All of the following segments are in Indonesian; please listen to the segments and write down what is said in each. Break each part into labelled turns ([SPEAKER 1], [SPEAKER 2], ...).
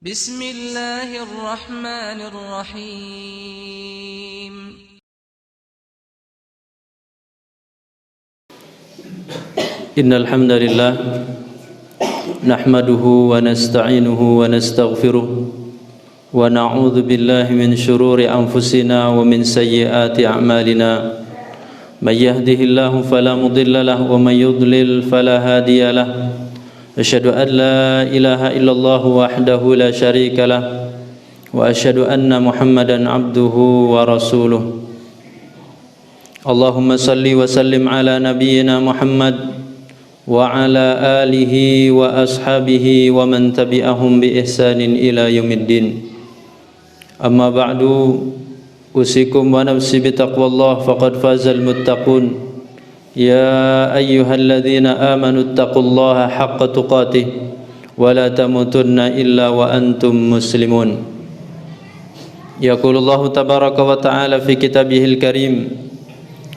[SPEAKER 1] Bismillahirrahmanirrahim.
[SPEAKER 2] Innal hamdalillah nahmaduhu wa nasta'inuhu wa nastaghfiruh wa na'udzu billahi min shururi anfusina wa min sayyiati a'malina. May yahdihillahu fala mudilla lahu wa may yudlil fala hadiya lahu. Asyhadu an la ilaha illallah wahdahu la syarika lah wa asyhadu anna Muhammadan abduhu wa rasuluh. Allahumma salli wa sallim ala nabiyyina Muhammad wa ala alihi wa ashabihi wa man tabi'ahum bi ihsanin ila yaumiddin. Amma ba'du, usikum wa nafsi bi taqwallah faqad fazal muttaqun. Ya ayyuhalladzina amanu taqullaha haqqa tuqatih wa la tamutunna illa wa antum muslimun. Yaqulullahu tabaraka wa ta'ala fi kitabihil karim.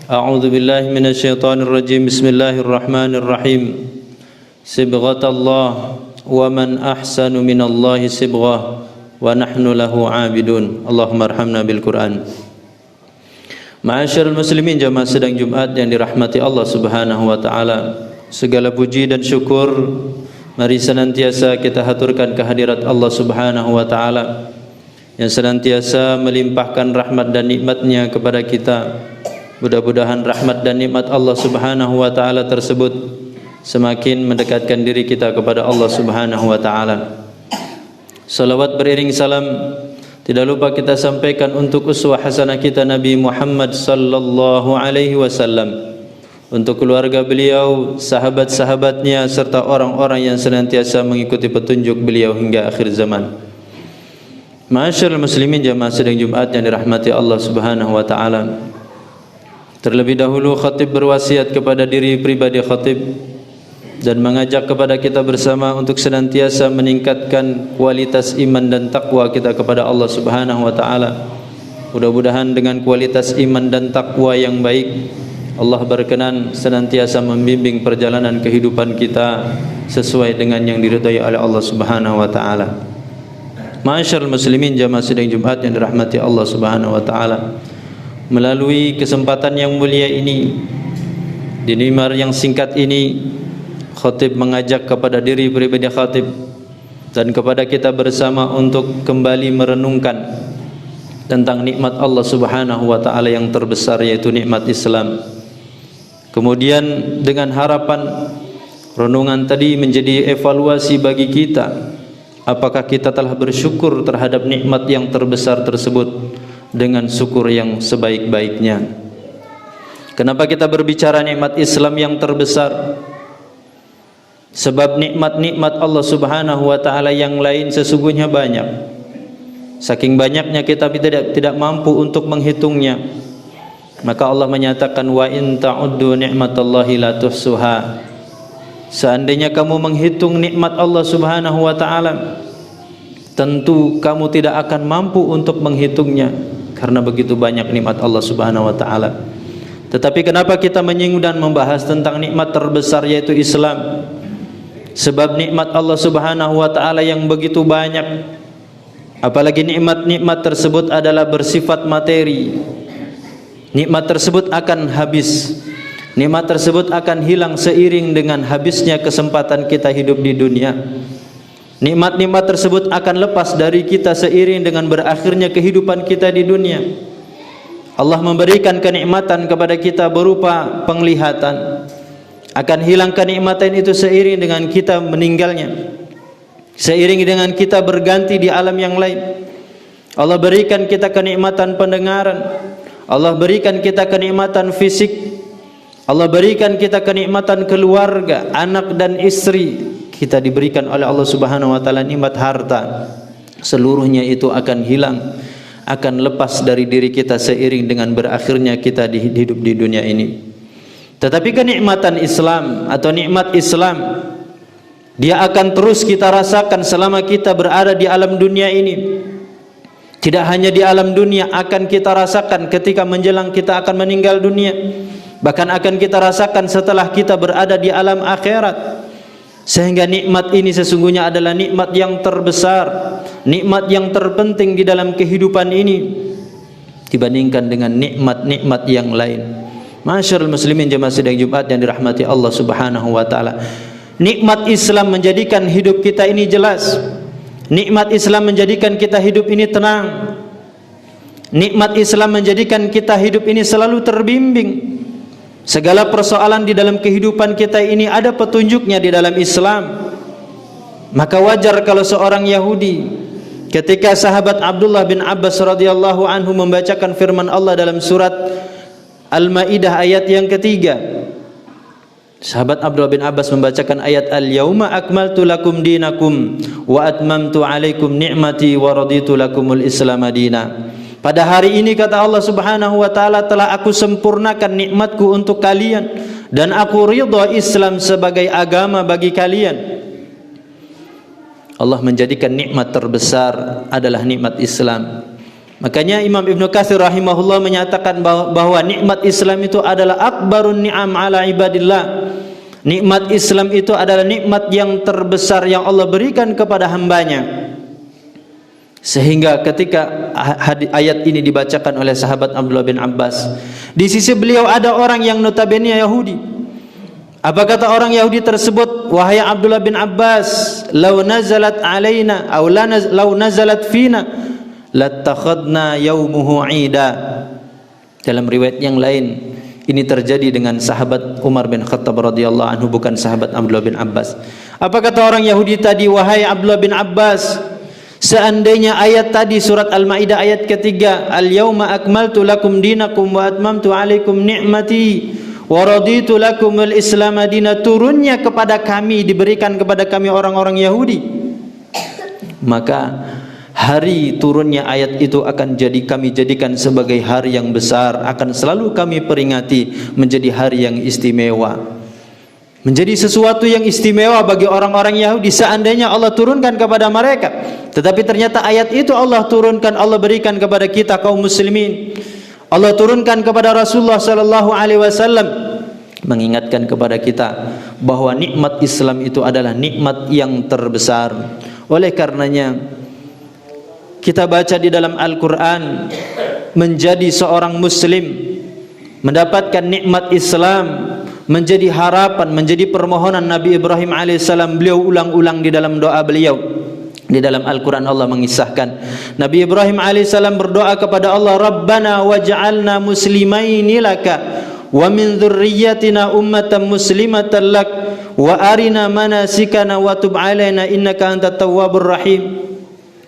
[SPEAKER 2] A'udzu billahi minasyaitonir rajim. Bismillahirrahmanirrahim. Sibghatallah wa man ahsanu minallahi sibghah wa nahnu lahu 'abidun. Allahumma arhamna bil Qur'an. Ma'asyiral muslimin jamaah sedang Jumat yang dirahmati Allah Subhanahu wa taala. Segala puji dan syukur mari senantiasa kita haturkan kehadirat Allah Subhanahu wa taala yang senantiasa melimpahkan rahmat dan nikmat-Nya kepada kita. Mudah-mudahan rahmat dan nikmat Allah Subhanahu wa taala tersebut semakin mendekatkan diri kita kepada Allah Subhanahu wa taala. Salawat beriring salam tidak lupa kita sampaikan untuk uswah hasanah kita Nabi Muhammad sallallahu alaihi wasallam, untuk keluarga beliau, sahabat-sahabatnya serta orang-orang yang senantiasa mengikuti petunjuk beliau hingga akhir zaman. Ma'asyiral muslimin jamaah sedang Jumat yang dirahmati Allah Subhanahu wa taala. Terlebih dahulu khatib berwasiat kepada diri pribadi khatib dan mengajak kepada kita bersama untuk senantiasa meningkatkan kualitas iman dan takwa kita kepada Allah Subhanahu wa taala. Mudah-mudahan dengan kualitas iman dan takwa yang baik, Allah berkenan senantiasa membimbing perjalanan kehidupan kita sesuai dengan yang diridhai oleh Allah Subhanahu wa taala. Ma'asyiral muslimin jamaah sidang Jumat yang dirahmati Allah Subhanahu wa taala. Melalui kesempatan yang mulia ini, di mimbar yang singkat ini, khatib mengajak kepada diri pribadi khatib dan kepada kita bersama untuk kembali merenungkan tentang nikmat Allah Subhanahu wa taala yang terbesar, yaitu nikmat Islam. Kemudian dengan harapan renungan tadi menjadi evaluasi bagi kita, apakah kita telah bersyukur terhadap nikmat yang terbesar tersebut dengan syukur yang sebaik-baiknya. Kenapa kita berbicara nikmat Islam yang terbesar? Sebab nikmat-nikmat Allah Subhanahu wa taala yang lain sesungguhnya banyak. Saking banyaknya kita tidak mampu untuk menghitungnya. Maka Allah menyatakan wa in ta'uddu ni'matallahi la tuhsuha. Seandainya kamu menghitung nikmat Allah Subhanahu wa taala, tentu kamu tidak akan mampu untuk menghitungnya karena begitu banyak nikmat Allah Subhanahu wa taala. Tetapi kenapa kita menyinggung dan membahas tentang nikmat terbesar, yaitu Islam? Sebab nikmat Allah Subhanahu wa taala yang begitu banyak, apalagi nikmat-nikmat tersebut adalah bersifat materi. Nikmat tersebut akan habis. Nikmat tersebut akan hilang seiring dengan habisnya kesempatan kita hidup di dunia. Nikmat-nikmat tersebut akan lepas dari kita seiring dengan berakhirnya kehidupan kita di dunia. Allah memberikan kenikmatan kepada kita berupa penglihatan. Akan hilang kenikmatan itu seiring dengan kita meninggalnya, seiring dengan kita berganti di alam yang lain. Allah berikan kita kenikmatan pendengaran, Allah berikan kita kenikmatan fisik, Allah berikan kita kenikmatan keluarga, anak dan istri. Kita diberikan oleh Allah Subhanahu wa taala nikmat harta. Seluruhnya itu akan hilang, akan lepas dari diri kita seiring dengan berakhirnya kita hidup di dunia ini. Tetapi kenikmatan Islam atau nikmat Islam, dia akan terus kita rasakan selama kita berada di alam dunia ini. Tidak hanya di alam dunia, akan kita rasakan ketika menjelang kita akan meninggal dunia. Bahkan akan kita rasakan setelah kita berada di alam akhirat. Sehingga nikmat ini sesungguhnya adalah nikmat yang terbesar, nikmat yang terpenting di dalam kehidupan ini dibandingkan dengan nikmat-nikmat yang lain. Masyarul muslimin jemaah sidang Jumat yang dirahmati Allah Subhanahu wa taala. Nikmat Islam menjadikan hidup kita ini jelas. Nikmat Islam menjadikan kita hidup ini tenang. Nikmat Islam menjadikan kita hidup ini selalu terbimbing. Segala persoalan di dalam kehidupan kita ini ada petunjuknya di dalam Islam. Maka wajar kalau seorang Yahudi ketika sahabat Abdullah bin Abbas radhiyallahu anhu membacakan firman Allah dalam surat Al-Maidah ayat yang ketiga, sahabat Abdullah bin Abbas membacakan ayat Al-Yauma akmaltu lakum dinakum wa atmamtu alaikum ni'mati wa raditu lakumul Islam madina. Pada hari ini kata Allah Subhanahu wa taala telah aku sempurnakan nikmatku untuk kalian dan aku ridha Islam sebagai agama bagi kalian. Allah menjadikan nikmat terbesar adalah nikmat Islam. Makanya Imam Ibnu Katsir rahimahullah menyatakan bahwa nikmat Islam itu adalah akbarun ni'am ala ibadillah. Nikmat Islam itu adalah nikmat yang terbesar yang Allah berikan kepada hambanya. Sehingga ketika ayat ini dibacakan oleh sahabat Abdullah bin Abbas, di sisi beliau ada orang yang notabene Yahudi. Apa kata orang Yahudi tersebut? Wahai Abdullah bin Abbas, law nazalat alaina aw law nazalat fina latakhadna yaumuhu 'ida. Dalam riwayat yang lain ini terjadi dengan sahabat Umar bin Khattab radhiyallahu anhu, bukan sahabat Abdullah bin Abbas. Apa kata orang Yahudi tadi? Wahai Abdullah bin Abbas, seandainya ayat tadi surat Al-Maidah ayat ketiga, al-yauma akmaltu lakum dinakum wa atmamtu alaikum ni'mati wa raditu lakumul Islam madina, turunnya kepada kami, diberikan kepada kami orang-orang Yahudi, maka hari turunnya ayat itu akan kami jadikan sebagai hari yang besar, akan selalu kami peringati menjadi hari yang istimewa, menjadi sesuatu yang istimewa bagi orang-orang Yahudi seandainya Allah turunkan kepada mereka. Tetapi ternyata ayat itu Allah turunkan, Allah berikan kepada kita kaum muslimin. Allah turunkan kepada Rasulullah sallallahu alaihi wasallam, mengingatkan kepada kita bahwa nikmat Islam itu adalah nikmat yang terbesar. Oleh karenanya kita baca di dalam Al-Qur'an, menjadi seorang muslim, mendapatkan nikmat Islam menjadi harapan, menjadi permohonan Nabi Ibrahim alaihissalam. Beliau ulang-ulang di dalam doa beliau. Di dalam Al-Quran Allah mengisahkan Nabi Ibrahim alaihissalam berdoa kepada Allah, Rabbana waj'alna muslimaini laka wa min dzurriyyatina ummatan muslimatan lak wa arina manasikana wa tub alaina innaka antat tawwabur rahim.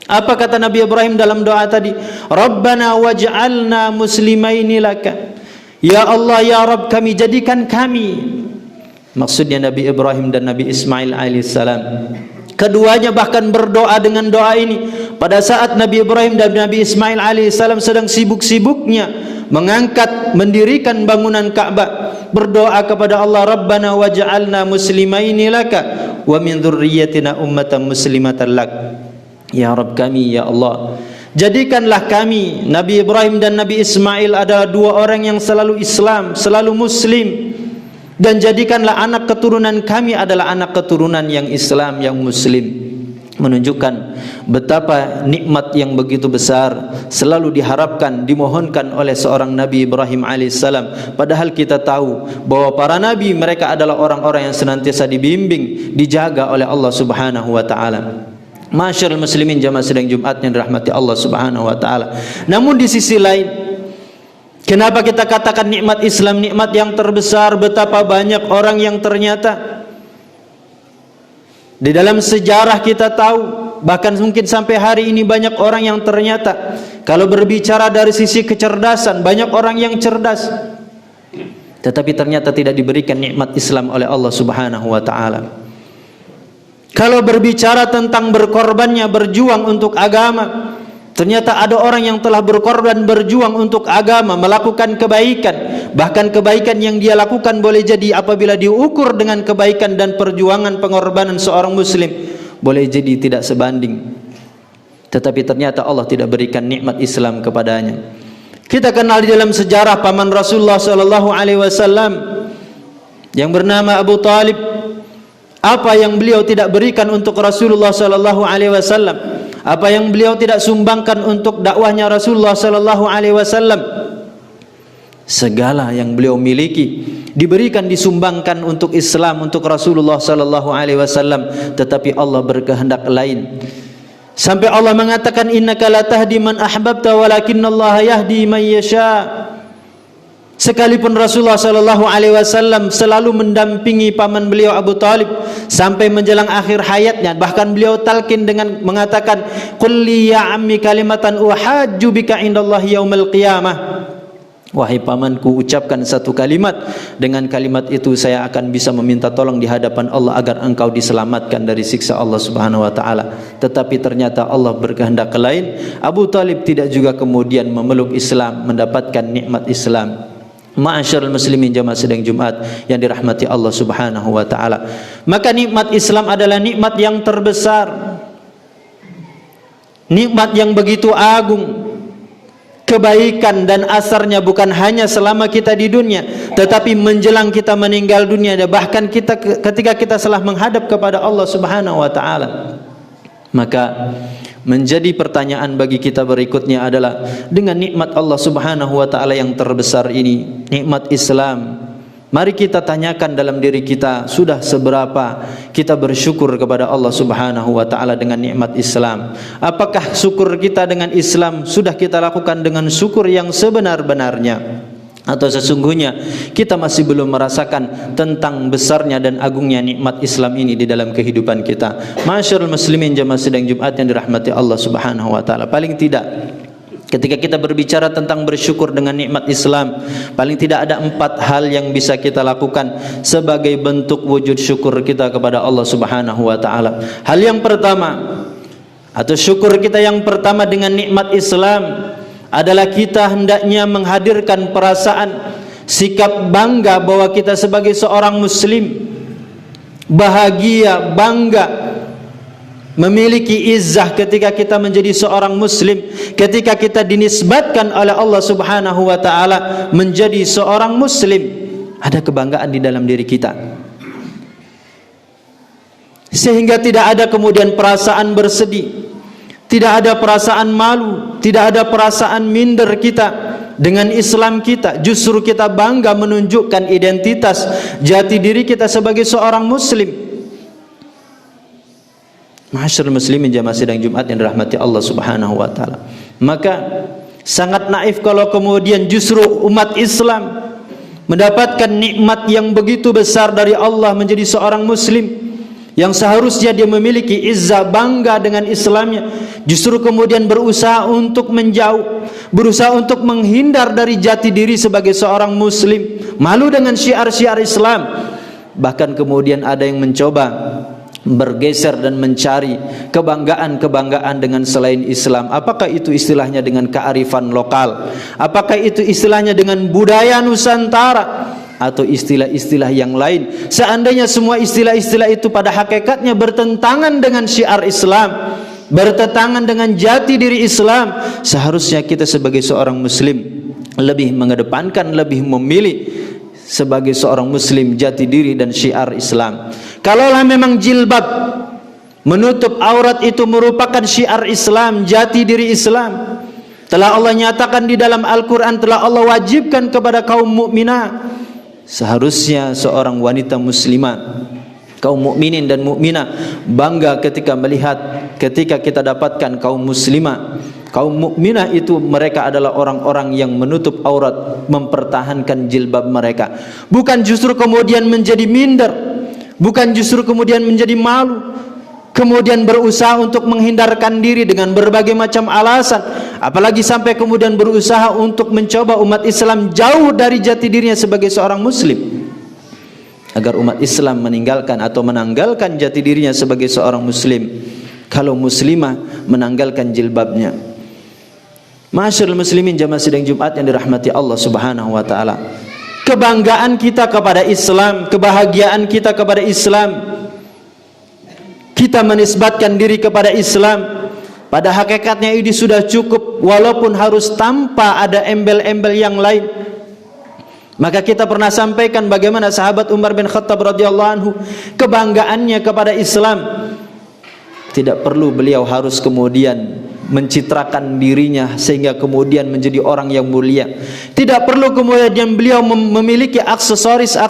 [SPEAKER 2] Apa kata Nabi Ibrahim dalam doa tadi? Rabbana waj'alna muslimaini laka, ya Allah ya Rabb, kami jadikan kami. Maksudnya Nabi Ibrahim dan Nabi Ismail alaihissalam, keduanya bahkan berdoa dengan doa ini pada saat Nabi Ibrahim dan Nabi Ismail alaihissalam sedang sibuk-sibuknya mendirikan bangunan Ka'bah. Berdoa kepada Allah, Rabbana waj'alna muslimaini laka wa min dzurriyyatina ummatan muslimatan lak. Ya Rabb kami, ya Allah, jadikanlah kami, Nabi Ibrahim dan Nabi Ismail adalah dua orang yang selalu Islam, selalu Muslim, dan jadikanlah anak keturunan kami adalah anak keturunan yang Islam, yang Muslim. Menunjukkan betapa nikmat yang begitu besar selalu diharapkan, dimohonkan oleh seorang Nabi Ibrahim alaihissalam. Padahal kita tahu bahwa para nabi mereka adalah orang-orang yang senantiasa dibimbing, dijaga oleh Allah Subhanahu wa taala. Masyarul muslimin jamaah sidang Jumat yang dirahmati Allah Subhanahu wa taala. Namun di sisi lain, kenapa kita katakan nikmat Islam nikmat yang terbesar? Betapa banyak orang yang ternyata di dalam sejarah kita tahu, bahkan mungkin sampai hari ini banyak orang yang ternyata kalau berbicara dari sisi kecerdasan, banyak orang yang cerdas, tetapi ternyata tidak diberikan nikmat Islam oleh Allah Subhanahu wa taala. Kalau berbicara tentang berkorbannya, berjuang untuk agama, ternyata ada orang yang telah berkorban, berjuang untuk agama, melakukan kebaikan. Bahkan kebaikan yang dia lakukan boleh jadi apabila diukur dengan kebaikan dan perjuangan pengorbanan seorang muslim, boleh jadi tidak sebanding. Tetapi ternyata Allah tidak berikan nikmat Islam kepadanya. Kita kenal di dalam sejarah paman Rasulullah sallallahu alaihi wasallam yang bernama Abu Talib. Apa yang beliau tidak berikan untuk Rasulullah sallallahu alaihi wasallam? Apa yang beliau tidak sumbangkan untuk dakwahnya Rasulullah sallallahu alaihi wasallam? Segala yang beliau miliki diberikan, disumbangkan untuk Islam, untuk Rasulullah sallallahu alaihi wasallam, tetapi Allah berkehendak lain. Sampai Allah mengatakan, innaka la tahdi man ahbabta walakinallaha yahdi man yasha. Sekalipun Rasulullah sallallahu alaihi wasallam selalu mendampingi paman beliau Abu Talib sampai menjelang akhir hayatnya, bahkan beliau talqin dengan mengatakan, qul li ya ammi kalimatan uhajju bika indallahi yaumil qiyamah. Wahai pamanku, ucapkan satu kalimat, dengan kalimat itu saya akan bisa meminta tolong di hadapan Allah agar engkau diselamatkan dari siksa Allah Subhanahu wa taala. Tetapi ternyata Allah berkehendak lain. Abu Talib tidak juga kemudian memeluk Islam, mendapatkan nikmat Islam. Ma'asyiral muslimin jamaah sidang Jumat yang dirahmati Allah Subhanahu wa taala. Maka nikmat Islam adalah nikmat yang terbesar. Nikmat yang begitu agung. Kebaikan dan asarnya bukan hanya selama kita di dunia, tetapi menjelang kita meninggal dunia, dan bahkan ketika kita telah menghadap kepada Allah Subhanahu wa taala. Maka menjadi pertanyaan bagi kita berikutnya adalah, dengan nikmat Allah Subhanahu wa taala yang terbesar ini, nikmat Islam, mari kita tanyakan dalam diri kita, sudah seberapa kita bersyukur kepada Allah Subhanahu wa taala dengan nikmat Islam? Apakah syukur kita dengan Islam sudah kita lakukan dengan syukur yang sebenar-benarnya? Atau sesungguhnya kita masih belum merasakan tentang besarnya dan agungnya nikmat Islam ini di dalam kehidupan kita? Ma'asyiral muslimin jamaah sidang Jumat yang dirahmati Allah Subhanahu wa taala, paling tidak ketika kita berbicara tentang bersyukur dengan nikmat Islam, paling tidak ada 4 hal yang bisa kita lakukan sebagai bentuk wujud syukur kita kepada Allah Subhanahu wa taala. Hal yang pertama, atau syukur kita yang pertama dengan nikmat Islam, adalah kita hendaknya menghadirkan perasaan sikap bangga bahwa kita sebagai seorang muslim bahagia, bangga, memiliki izzah ketika kita menjadi seorang muslim, ketika kita dinisbatkan oleh Allah Subhanahu wa taala menjadi seorang muslim. Ada kebanggaan di dalam diri kita, sehingga tidak ada kemudian perasaan bersedih, tidak ada perasaan malu, tidak ada perasaan minder kita dengan Islam kita. Justru kita bangga menunjukkan identitas jati diri kita sebagai seorang muslim. Ma'asyiral muslimin jamaah sidang Jumat yang dirahmati Allah Subhanahu wa taala. Maka sangat naif kalau kemudian justru umat Islam mendapatkan nikmat yang begitu besar dari Allah menjadi seorang muslim, yang seharusnya dia memiliki izzah, bangga dengan Islamnya, justru kemudian berusaha untuk menjauh, berusaha untuk menghindar dari jati diri sebagai seorang muslim, malu dengan syiar-syiar Islam. Bahkan kemudian ada yang mencoba bergeser dan mencari kebanggaan-kebanggaan dengan selain Islam. Apakah itu istilahnya dengan kearifan lokal? Apakah itu istilahnya dengan budaya Nusantara? Atau istilah-istilah yang lain? Seandainya semua istilah-istilah itu pada hakikatnya bertentangan dengan syiar Islam, bertentangan dengan jati diri Islam, seharusnya kita sebagai seorang muslim lebih mengedepankan, lebih memilih sebagai seorang muslim jati diri dan syiar Islam. Kalaulah memang jilbab, menutup aurat itu merupakan syiar Islam, jati diri Islam, telah Allah nyatakan di dalam Al-Quran, telah Allah wajibkan kepada kaum mukminah, seharusnya seorang wanita muslimah, kaum mukminin dan mukminah bangga ketika melihat, ketika kita dapatkan kaum muslimah, kaum mukminah itu mereka adalah orang-orang yang menutup aurat, mempertahankan jilbab mereka. Bukan justru kemudian menjadi minder, bukan justru kemudian menjadi malu, kemudian berusaha untuk menghindarkan diri dengan berbagai macam alasan, apalagi sampai kemudian berusaha untuk mencoba umat Islam jauh dari jati dirinya sebagai seorang muslim, agar umat Islam meninggalkan atau menanggalkan jati dirinya sebagai seorang muslim, kalau muslimah menanggalkan jilbabnya. Ma'asyiral muslimin jamaah sidang Jumat yang dirahmati Allah Subhanahu wa taala, kebanggaan kita kepada Islam, kebahagiaan kita kepada Islam, kita menisbatkan diri kepada Islam, pada hakikatnya ini sudah cukup, walaupun harus tanpa ada embel-embel yang lain. Maka kita pernah sampaikan bagaimana sahabat Umar bin Khattab radhiyallahu anhu kebanggaannya kepada Islam, Tidak perlu beliau harus kemudian mencitrakan dirinya sehingga kemudian menjadi orang yang mulia. Tidak perlu kemudian beliau memiliki aksesoris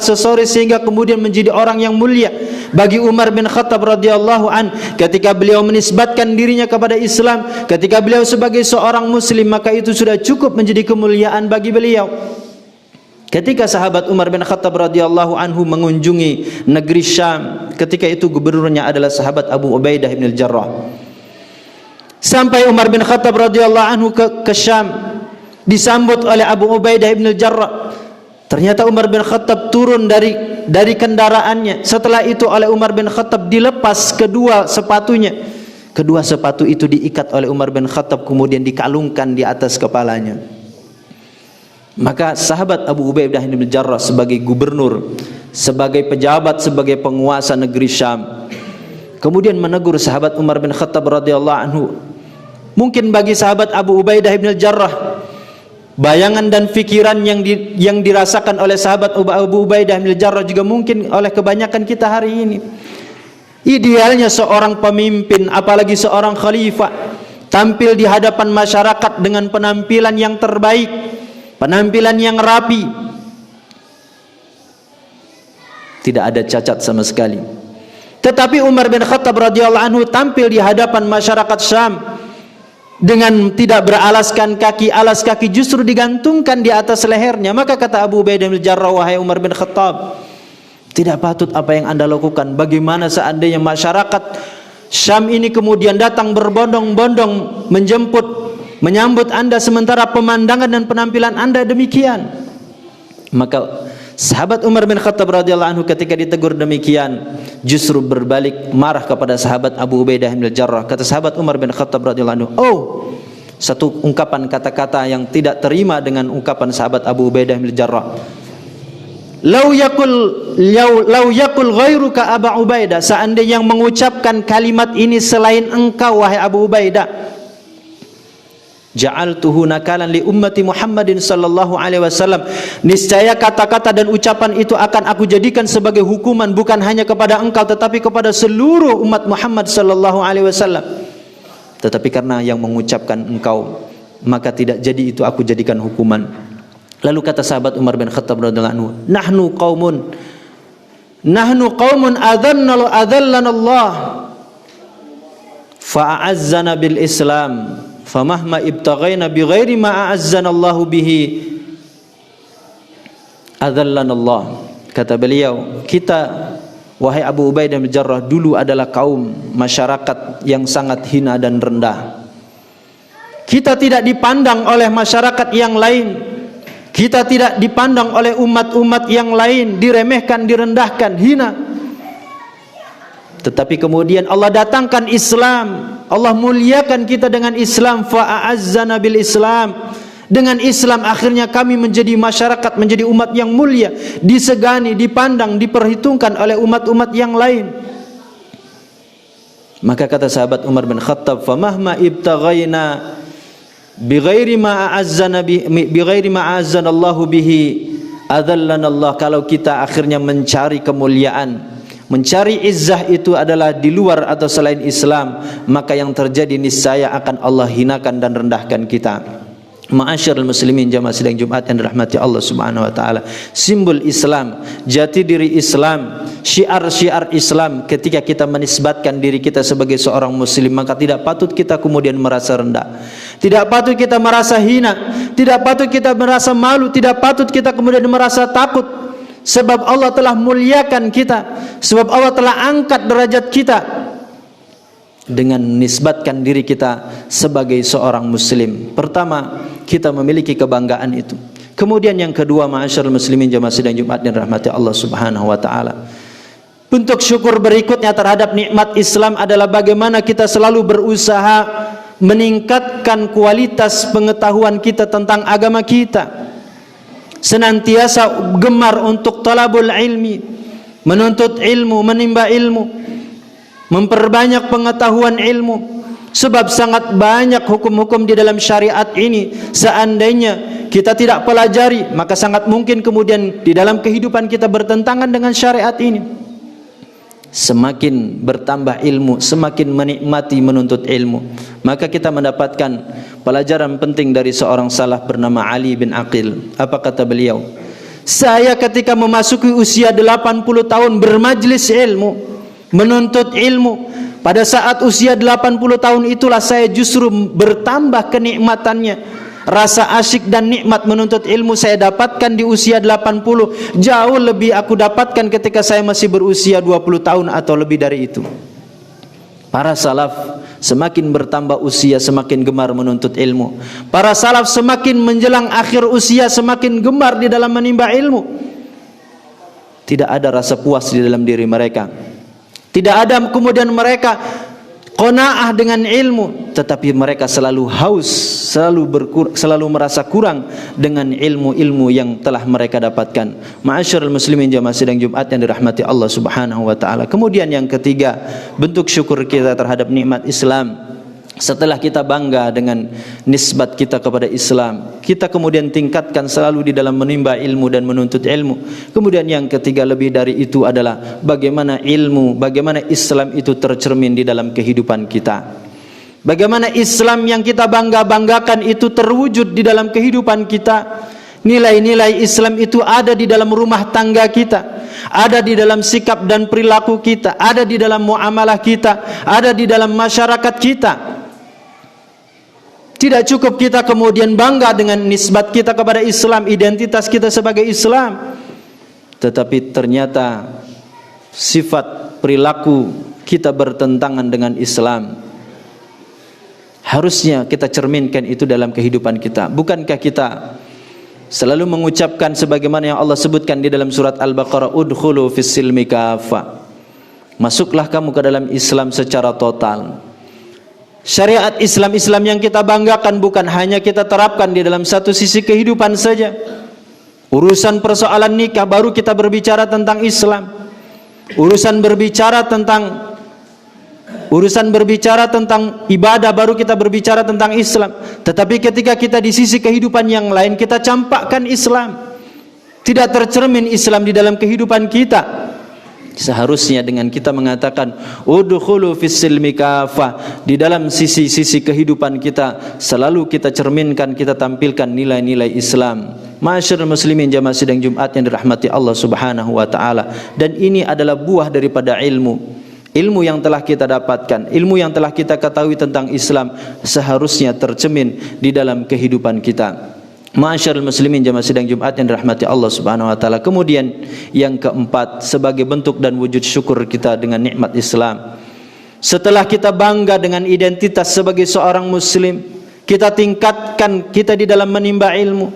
[SPEAKER 2] sehingga kemudian menjadi orang yang mulia. Bagi Umar bin Khattab radhiyallahu an, ketika beliau menisbatkan dirinya kepada Islam, ketika beliau sebagai seorang muslim, maka itu sudah cukup menjadi kemuliaan bagi beliau. Ketika sahabat Umar bin Khattab radhiyallahu anhu mengunjungi negeri Syam, ketika itu gubernurnya adalah sahabat Abu Ubaidah bin Al-Jarrah. Sampai Umar bin Khattab radhiyallahu anhu ke Syam, disambut oleh Abu Ubaidah bin Al-Jarrah. Ternyata Umar bin Khattab turun dari kendaraannya. Setelah itu oleh Umar bin Khattab dilepas kedua sepatunya. Kedua sepatu itu diikat oleh Umar bin Khattab, kemudian dikalungkan di atas kepalanya. Maka sahabat Abu Ubaidah bin Al-Jarrah sebagai gubernur, sebagai pejabat, sebagai penguasa negeri Syam, kemudian menegur sahabat Umar bin Khattab radhiyallahu anhu. Mungkin bagi sahabat Abu Ubaidah bin Al-Jarrah, bayangan dan fikiran yang dirasakan oleh sahabat Abu Ubaidah bin Al-Jarrah juga mungkin oleh kebanyakan kita hari ini. Idealnya seorang pemimpin, apalagi seorang khalifah, tampil di hadapan masyarakat dengan penampilan yang terbaik, penampilan yang rapi, tidak ada cacat sama sekali. Tetapi Umar bin Khattab radhiyallahu anhu tampil di hadapan masyarakat Syam dengan tidak beralaskan kaki, alas kaki justru digantungkan di atas lehernya. Maka kata Abu Ubaidah bin Jarrah, wahai Umar bin Khattab, tidak patut apa yang Anda lakukan. Bagaimana seandainya masyarakat Syam ini kemudian datang berbondong-bondong menyambut Anda, sementara pemandangan dan penampilan Anda demikian? Maka sahabat Umar bin Khattab radhiyallahu anhu ketika ditegur demikian justru berbalik marah kepada sahabat Abu Ubaidah bin Jarrah. Kata sahabat Umar bin Khattab radhiyallahu anhu, "Oh, satu ungkapan kata-kata yang tidak terima dengan ungkapan sahabat Abu Ubaidah bin Jarrah. Lau yakul ghairuka Abu Ubaidah, seandainya yang mengucapkan kalimat ini selain engkau wahai Abu Ubaidah, ja'altuhu nakalan li ummati Muhammadin sallallahu alaihi wasallam, niscaya kata-kata dan ucapan itu akan aku jadikan sebagai hukuman bukan hanya kepada engkau tetapi kepada seluruh umat Muhammad sallallahu alaihi wasallam. Tetapi karena yang mengucapkan engkau, maka tidak jadi itu aku jadikan hukuman." Lalu kata sahabat Umar bin Khattab radhiyallahu anhu, nahnu qaumun adallana Allah fa'azzana bil Islam, famahma ibtaghaina bighairi ma a'azzana Allah bihi adallana Allah. Kata beliau, kita wahai Abu Ubaidah bin Jarrah dulu adalah kaum masyarakat yang sangat hina dan rendah. Kita tidak dipandang oleh masyarakat yang lain, kita tidak dipandang oleh umat-umat yang lain, diremehkan, direndahkan, hina. Tetapi kemudian Allah datangkan Islam, Allah muliakan kita dengan Islam, fa'azzana bil Islam. Dengan Islam akhirnya kami menjadi masyarakat, menjadi umat yang mulia, disegani, dipandang, diperhitungkan oleh umat-umat yang lain. Maka kata sahabat Umar bin Khattab, famahma ibtaghaina bighairi ma a'azzana Allahu bihi adallana Allah. Kalau kita akhirnya mencari kemuliaan, mencari izzah itu adalah di luar atau selain Islam, maka yang terjadi niscaya akan Allah hinakan dan rendahkan kita. Ma'asyiral muslimin jamaah sidang Jumat yang dirahmati Allah Subhanahu wa taala, simbol Islam, jati diri Islam, syiar-syiar Islam, ketika kita menisbatkan diri kita sebagai seorang muslim, maka tidak patut kita kemudian merasa rendah, tidak patut kita merasa hina, tidak patut kita merasa malu, tidak patut kita kemudian merasa takut, sebab Allah telah muliakan kita, sebab Allah telah angkat derajat kita dengan menisbatkan diri kita sebagai seorang muslim. Pertama, kita memiliki kebanggaan itu. Kemudian yang kedua, ma'asyiral muslimin jamaah sidang Jumat yang dirahmati Allah Subhanahu wa taala, bentuk syukur berikutnya terhadap nikmat Islam adalah bagaimana kita selalu berusaha meningkatkan kualitas pengetahuan kita tentang agama kita, senantiasa gemar untuk talabul ilmi, menuntut ilmu, menimba ilmu, memperbanyak pengetahuan ilmu. Sebab sangat banyak hukum-hukum di dalam syariat ini, seandainya kita tidak pelajari, maka sangat mungkin kemudian di dalam kehidupan kita bertentangan dengan syariat ini. semakin bertambah ilmu, semakin menikmati menuntut ilmu, maka kita mendapatkan pelajaran penting dari seorang salaf bernama Ali bin Aqil. Apa kata beliau? Saya ketika memasuki usia 80 tahun bermajlis ilmu, menuntut ilmu, pada saat usia 80 tahun itulah saya justru bertambah kenikmatannya. Rasa asyik dan nikmat menuntut ilmu saya dapatkan di usia 80. Jauh lebih aku dapatkan ketika saya masih berusia 20 tahun atau lebih dari itu. Para salaf semakin bertambah usia semakin gemar menuntut ilmu. Para salaf semakin menjelang akhir usia semakin gemar di dalam menimba ilmu. Tidak ada rasa puas di dalam diri mereka. Tidak ada kemudian mereka qanaah dengan ilmu, tetapi mereka selalu haus, selalu merasa kurang dengan ilmu-ilmu yang telah mereka dapatkan. Ma'asyiral muslimin jamaah sidang Jumat yang dirahmati Allah Subhanahu wa taala. Kemudian yang ketiga, bentuk syukur kita terhadap nikmat Islam. Setelah kita bangga dengan nisbat kita kepada Islam, kita kemudian tingkatkan selalu di dalam menimba ilmu dan menuntut ilmu. Kemudian yang ketiga lebih dari itu adalah bagaimana ilmu, bagaimana Islam itu tercermin di dalam kehidupan kita. Bagaimana Islam yang kita bangga-banggakan itu terwujud di dalam kehidupan kita. Nilai-nilai Islam itu ada di dalam rumah tangga kita, ada di dalam sikap dan perilaku kita, ada di dalam muamalah kita, ada di dalam masyarakat kita. Tidak cukup kita kemudian bangga dengan nisbat kita kepada Islam, identitas kita sebagai Islam, tetapi ternyata sifat perilaku kita bertentangan dengan Islam. Harusnya kita cerminkan itu dalam kehidupan kita. Bukankah kita selalu mengucapkan sebagaimana yang Allah sebutkan di dalam surat Al-Baqarah, udkhulu fis silmi kafah, masuklah kamu ke dalam Islam secara total. Syariat Islam yang kita banggakan bukan hanya kita terapkan di dalam satu sisi kehidupan saja. Urusan persoalan nikah baru kita berbicara tentang Islam. Urusan berbicara tentang ibadah baru kita berbicara tentang Islam. Tetapi ketika kita di sisi kehidupan yang lain kita campakkan Islam, tidak tercermin Islam di dalam kehidupan kita. Seharusnya dengan kita mengatakan udkhulu fis silmi kafah, di dalam sisi-sisi kehidupan kita selalu kita cerminkan, kita tampilkan nilai-nilai Islam. Ma'asyiral muslimin jamaah sidang Jumat yang dirahmati Allah Subhanahu wa taala. Dan ini adalah buah daripada ilmu yang telah kita dapatkan, ilmu yang telah kita ketahui tentang Islam seharusnya tercermin di dalam kehidupan kita. Ma'asyiral muslimin jamaah sidang Jumat yang dirahmati Allah Subhanahu wa taala. Kemudian yang keempat, sebagai bentuk dan wujud syukur kita dengan nikmat Islam, setelah kita bangga dengan identitas sebagai seorang muslim, kita tingkatkan kita di dalam menimba ilmu.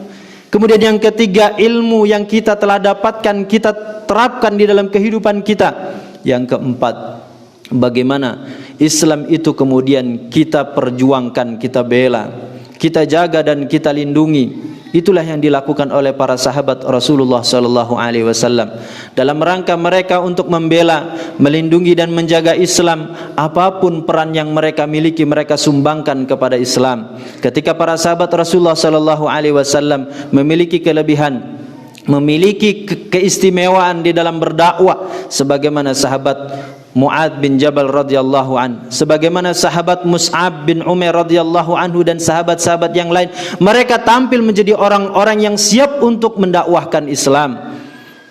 [SPEAKER 2] Kemudian yang ketiga, ilmu yang kita telah dapatkan kita terapkan di dalam kehidupan kita. Yang keempat, bagaimana Islam itu kemudian kita perjuangkan, kita bela, kita jaga dan kita lindungi. Itulah yang dilakukan oleh para sahabat Rasulullah sallallahu alaihi wasallam dalam rangka mereka untuk membela, melindungi dan menjaga Islam. Apapun peran yang mereka miliki, mereka sumbangkan kepada Islam. Ketika para sahabat Rasulullah sallallahu alaihi wasallam memiliki kelebihan, memiliki keistimewaan di dalam berdakwah, sebagaimana sahabat Mu'adz bin Jabal radhiyallahu an, sebagaimana sahabat Mus'ab bin Umair radhiyallahu anhu dan sahabat-sahabat yang lain, mereka tampil menjadi orang-orang yang siap untuk mendakwahkan Islam.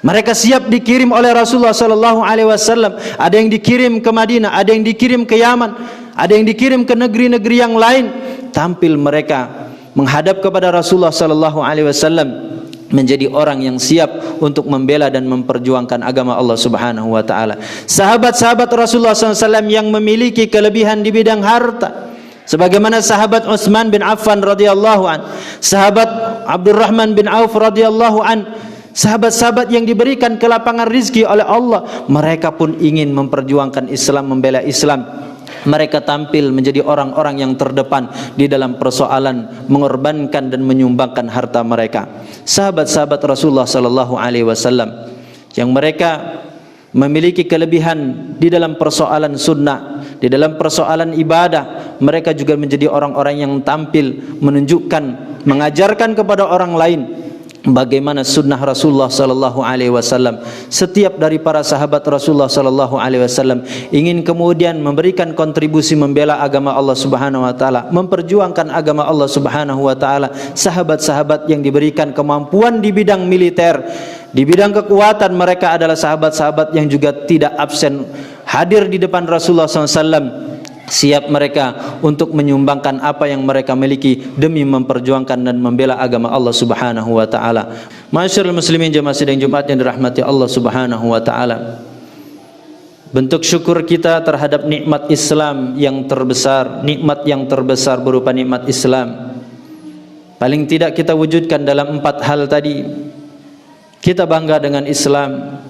[SPEAKER 2] Mereka siap dikirim oleh Rasulullah sallallahu alaihi wasallam. Ada yang dikirim ke Madinah, ada yang dikirim ke Yaman, ada yang dikirim ke negeri-negeri yang lain. Tampil mereka menghadap kepada Rasulullah sallallahu alaihi wasallam, menjadi orang yang siap untuk membela dan memperjuangkan agama Allah Subhanahu wa taala. Sahabat-sahabat Rasulullah SAW yang memiliki kelebihan di bidang harta, sebagaimana sahabat Utsman bin Affan radhiyallahu an, sahabat Abdurrahman bin Auf radhiyallahu an, sahabat-sahabat yang diberikan kelapangan rizki oleh Allah, mereka pun ingin memperjuangkan Islam, membela Islam. Mereka tampil menjadi orang-orang yang terdepan di dalam persoalan mengorbankan dan menyumbangkan harta mereka. Sahabat-sahabat Rasulullah sallallahu alaihi wasallam yang mereka memiliki kelebihan di dalam persoalan sunnah, di dalam persoalan ibadah, mereka juga menjadi orang-orang yang tampil menunjukkan, mengajarkan kepada orang lain bagaimana sunnah Rasulullah sallallahu alaihi wasallam. Setiap dari para sahabat Rasulullah sallallahu alaihi wasallam ingin kemudian memberikan kontribusi membela agama Allah Subhanahu wa taala, memperjuangkan agama Allah Subhanahu wa taala. Sahabat-sahabat yang diberikan kemampuan di bidang militer, di bidang kekuatan, mereka adalah sahabat-sahabat yang juga tidak absen hadir di depan Rasulullah SAW. Siap mereka untuk menyumbangkan apa yang mereka miliki demi memperjuangkan dan membela agama Allah Subhanahu wa taala. Masyarul muslimin jemaah sidang Jumat yang dirahmati Allah Subhanahu wa taala. Bentuk syukur kita terhadap nikmat Islam yang terbesar, nikmat yang terbesar berupa nikmat Islam, paling tidak kita wujudkan dalam 4 hal tadi. Kita bangga dengan Islam.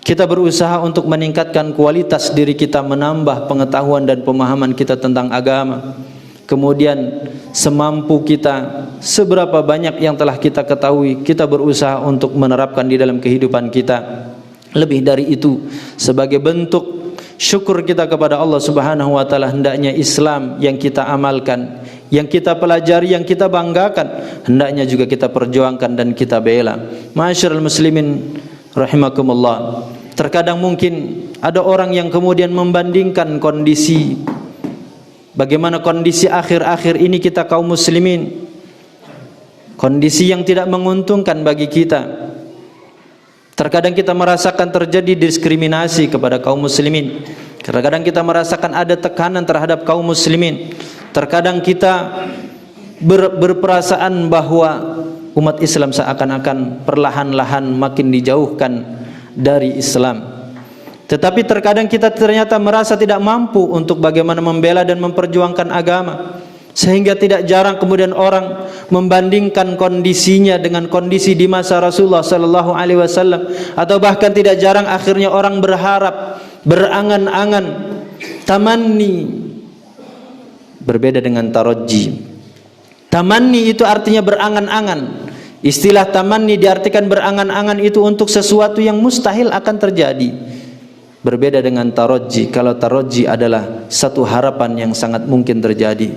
[SPEAKER 2] Kita berusaha untuk meningkatkan kualitas diri kita, menambah pengetahuan dan pemahaman kita tentang agama. Kemudian semampu kita, seberapa banyak yang telah kita ketahui, kita berusaha untuk menerapkan di dalam kehidupan kita. Lebih dari itu, sebagai bentuk syukur kita kepada Allah Subhanahu wa taala, hendaknya Islam yang kita amalkan, yang kita pelajari, yang kita banggakan, hendaknya juga kita perjuangkan dan kita bela. Masyarul muslimin rahimakumullah. Terkadang mungkin ada orang yang kemudian membandingkan kondisi, bagaimana kondisi akhir-akhir ini kita kaum muslimin, kondisi yang tidak menguntungkan bagi kita. Terkadang kita merasakan terjadi diskriminasi kepada kaum muslimin. Terkadang kita merasakan ada tekanan terhadap kaum muslimin. Terkadang kita berperasaan bahwa umat Islam seakan-akan perlahan-lahan makin dijauhkan dari Islam. Tetapi terkadang kita ternyata merasa tidak mampu untuk bagaimana membela dan memperjuangkan agama, sehingga tidak jarang kemudian orang membandingkan kondisinya dengan kondisi di masa Rasulullah sallallahu alaihi wasallam, atau bahkan tidak jarang akhirnya orang berharap, berangan-angan, tamanni. Berbeda dengan tarajji. Tamanni itu artinya berangan-angan. Istilah tamanni diartikan berangan-angan itu untuk sesuatu yang mustahil akan terjadi. Berbeda dengan tarajji. Kalau tarajji adalah satu harapan yang sangat mungkin terjadi.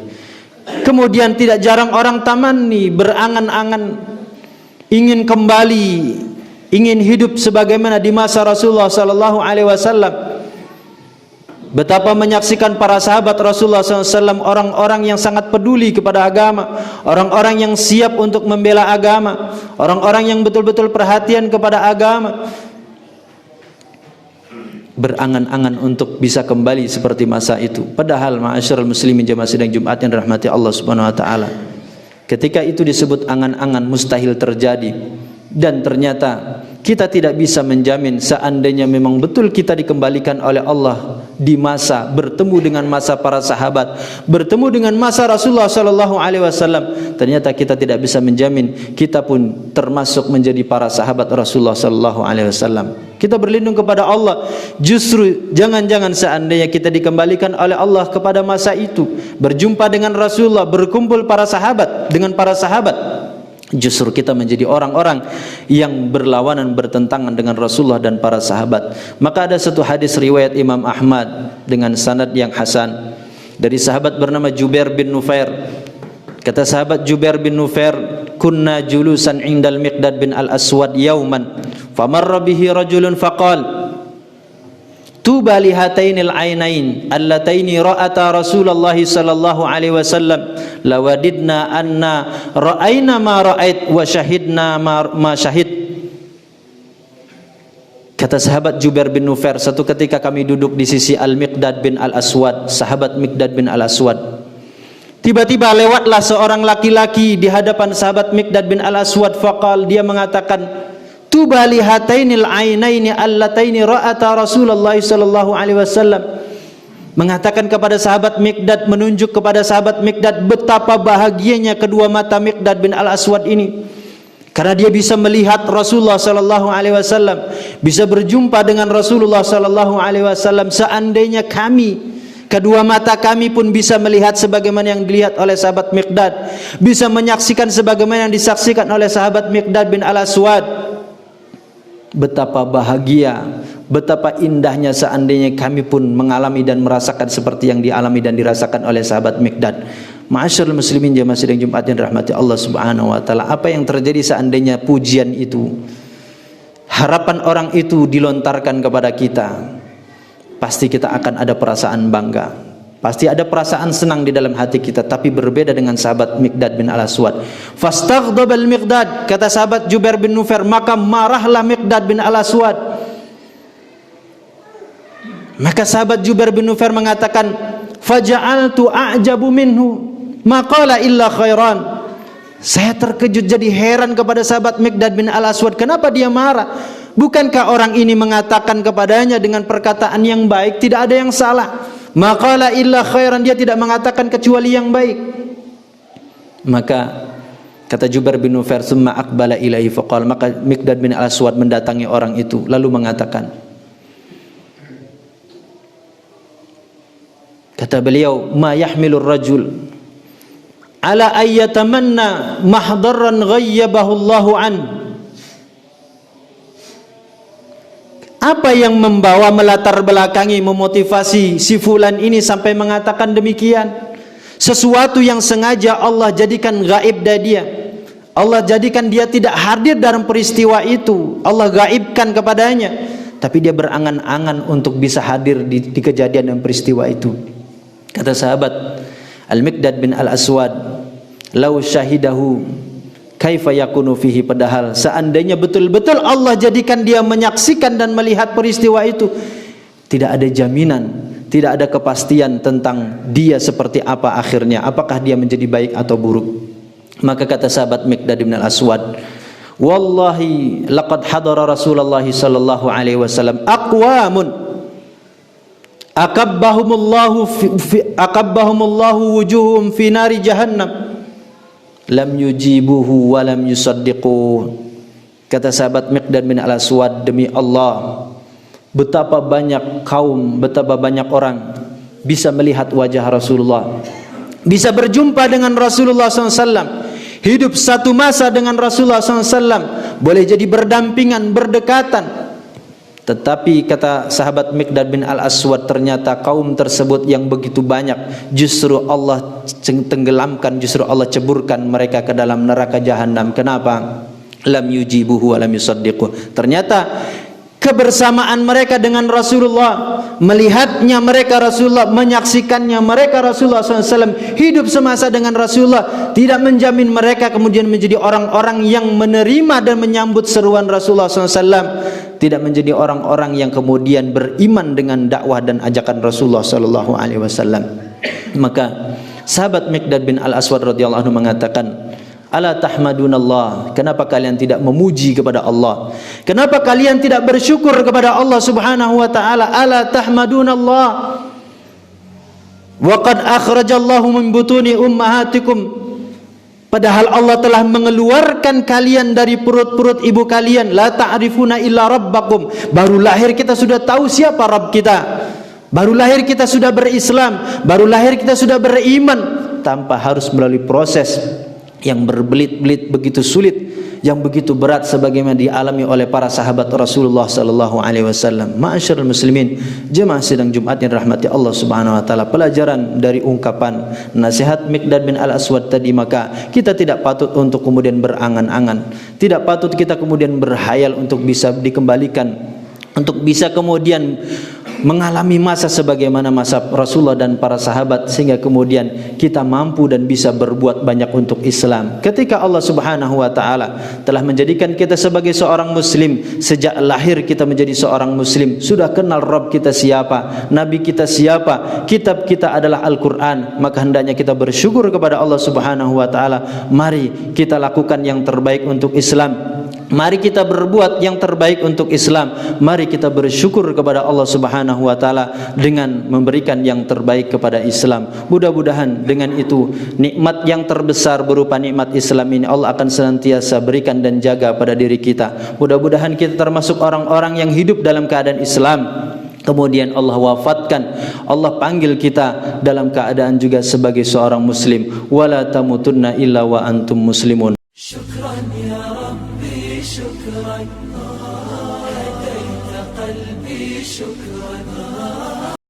[SPEAKER 2] Kemudian tidak jarang orang tamanni, berangan-angan, ingin kembali, ingin hidup sebagaimana di masa Rasulullah sallallahu alaihi wasallam. Betapa menyaksikan para sahabat Rasulullah SAW, orang-orang yang sangat peduli kepada agama, orang-orang yang siap untuk membela agama, orang-orang yang betul-betul perhatian kepada agama, berangan-angan untuk bisa kembali seperti masa itu. Padahal ma'asyiral muslimin jemaah sidang Jumat yang dirahmati Allah Subhanahu wa taala, ketika itu disebut angan-angan mustahil terjadi. Dan ternyata kita tidak bisa menjamin seandainya memang betul kita dikembalikan oleh Allah di masa bertemu dengan masa para sahabat, bertemu dengan masa Rasulullah sallallahu alaihi wasallam, ternyata kita tidak bisa menjamin kita pun termasuk menjadi para sahabat Rasulullah sallallahu alaihi wasallam. Kita berlindung kepada Allah. Justru jangan-jangan seandainya kita dikembalikan oleh Allah kepada masa itu, berjumpa dengan Rasulullah, berkumpul para sahabat dengan para sahabat, justru kita menjadi orang-orang yang berlawanan, bertentangan dengan Rasulullah dan para sahabat. Maka ada satu hadis riwayat Imam Ahmad dengan sanad yang hasan dari sahabat bernama Jubair bin Nufair. Kata sahabat Jubair bin Nufair, kunna julusan indal Miqdad bin al-Aswad yauman famarra bihi rajulun faqal tuba li hatainil ainain allataini ra'ata Rasulullah sallallahu alaihi wasallam lawadidna anna ra'aina ma ra'ait wa syahidna ma syahid. Kata sahabat Jubair bin Nufair, satu ketika kami duduk di sisi Al-Miqdad bin Al-Aswad, sahabat Miqdad bin Al-Aswad. Tiba-tiba lewatlah seorang laki-laki di hadapan sahabat Miqdad bin Al-Aswad, faqal, dia mengatakan, tuba li hatainil ainaini allataini ra'ata Rasulullah sallallahu alaihi wasallam, mengatakan kepada sahabat Miqdad, menunjuk kepada sahabat Miqdad betapa bahagianya kedua mata Miqdad bin Al-Aswad ini, karena dia bisa melihat Rasulullah sallallahu alaihi wasallam, bisa berjumpa dengan Rasulullah sallallahu alaihi wasallam. Seandainya kami, kedua mata kami pun bisa melihat sebagaimana yang dilihat oleh sahabat Miqdad, bisa menyaksikan sebagaimana yang disaksikan oleh sahabat Miqdad bin Al-Aswad. Betapa bahagia, betapa indahnya seandainya kami pun mengalami dan merasakan seperti yang dialami dan dirasakan oleh sahabat Miqdad. Ma'asyiral muslimin jamaah sidang Jumat yang dirahmati Allah Subhanahu wa taala, apa yang terjadi seandainya pujian itu, harapan orang itu dilontarkan kepada kita, pasti kita akan ada perasaan bangga, pasti ada perasaan senang di dalam hati kita. Tapi berbeda dengan sahabat Miqdad bin Al-Aswad. Fastaghdabal Miqdad, kata sahabat Jubair bin Nufair, maka marahlah Miqdad bin Al-Aswad. Maka sahabat Jubair bin Nufair mengatakan, faja'altu a'jabu minhu ma qala illa khairan. Saya terkejut, jadi heran kepada sahabat Miqdad bin Al-Aswad, kenapa dia marah? Bukankah orang ini mengatakan kepadanya dengan perkataan yang baik, tidak ada yang salah. Ma qala illa khairan, dia tidak mengatakan kecuali yang baik. Maka kata Jubair bin Nufair, summa aqbala ilaihi faqala, maka Miqdad bin Al-Aswad mendatangi orang itu lalu mengatakan, kata beliau, ma yahmilur rajul ala ayyatamanna mahdaran ghayyabahu Allahu an. Apa yang membawa, melatar belakangi, memotivasi si fulan ini sampai mengatakan demikian? Sesuatu yang sengaja Allah jadikan gaib dari dia. Allah jadikan dia tidak hadir dalam peristiwa itu. Allah gaibkan kepadanya, tapi dia berangan-angan untuk bisa hadir di kejadian dan peristiwa itu. Kata sahabat Al-Miqdad bin Al-Aswad, lau syahidahu kaifa yakunu fihi, padahal seandainya betul-betul Allah jadikan dia menyaksikan dan melihat peristiwa itu, tidak ada jaminan, tidak ada kepastian tentang dia seperti apa akhirnya, apakah dia menjadi baik atau buruk. Maka kata sahabat Miqdad bin Al-Aswad, wallahi laqad hadara Rasulullah sallallahu alaihi wasallam aqwamun akabbahumullahu wujuhum fi nari jahannam lam yujibuhu wa lam yusaddiquh. Kata sahabat Miqdad bin Al-Aswad, demi Allah, betapa banyak kaum, betapa banyak orang bisa melihat wajah Rasulullah, bisa berjumpa dengan Rasulullah SAW, hidup satu masa dengan Rasulullah SAW, boleh jadi berdampingan, berdekatan. Tetapi kata sahabat Miqdad bin Al-Aswad, ternyata kaum tersebut yang begitu banyak, justru Allah tenggelamkan, justru Allah ceburkan mereka ke dalam neraka jahanam. Kenapa? Lam yujibuhu wa lam yusaddiquh. Ternyata kebersamaan mereka dengan Rasulullah, melihatnya mereka Rasulullah, menyaksikannya mereka Rasulullah SAW, hidup semasa dengan Rasulullah, tidak menjamin mereka kemudian menjadi orang-orang yang menerima dan menyambut seruan Rasulullah SAW, tidak menjadi orang-orang yang kemudian beriman dengan dakwah dan ajakan Rasulullah SAW. Maka sahabat Miqdad bin Al-Aswad radhiyallahu anhu mengatakan, ala tahmadunallah, kenapa kalian tidak memuji kepada Allah? Kenapa kalian tidak bersyukur kepada Allah Subhanahu wa taala? Ala tahmadunallah wa qad akhrajallahu min butuni ummahatikum, padahal Allah telah mengeluarkan kalian dari perut-perut ibu kalian. La ta'rifuna illa rabbakum, baru lahir kita sudah tahu siapa Rabb kita, baru lahir kita sudah berislam, baru lahir kita sudah beriman, tanpa harus melalui proses yang berbelit-belit, begitu sulit, yang begitu berat sebagaimana dialami oleh para sahabat Rasulullah sallallahu alaihi wasallam. Ma'asyiral muslimin, jemaah sidang Jumat yang rahmati Allah Subhanahu wa taala, pelajaran dari ungkapan nasihat Miqdad bin Al-Aswad tadi, maka kita tidak patut untuk kemudian berangan-angan, tidak patut kita kemudian berhayal untuk bisa dikembalikan, untuk bisa kemudian mengalami masa sebagaimana masa Rasulullah dan para sahabat, sehingga kemudian kita mampu dan bisa berbuat banyak untuk Islam. Ketika Allah Subhanahu wa taala telah menjadikan kita sebagai seorang muslim, sejak lahir kita menjadi seorang muslim, sudah kenal Rabb kita siapa, Nabi kita siapa, kitab kita adalah Al-Quran, maka hendaknya kita bersyukur kepada Allah Subhanahu wa taala. Mari kita lakukan yang terbaik untuk Islam, mari kita berbuat yang terbaik untuk Islam, mari kita bersyukur kepada Allah Subhanahu wa taala dengan memberikan yang terbaik kepada Islam. Mudah-mudahan dengan itu nikmat yang terbesar berupa nikmat Islam ini Allah akan senantiasa berikan dan jaga pada diri kita. Mudah-mudahan kita termasuk orang-orang yang hidup dalam keadaan Islam, kemudian Allah wafatkan, Allah panggil kita dalam keadaan juga sebagai seorang muslim. Wala tamutunna illa wa antum muslimun. Syukran ya Rabbi, syukran, hadaita qalbi, syukran.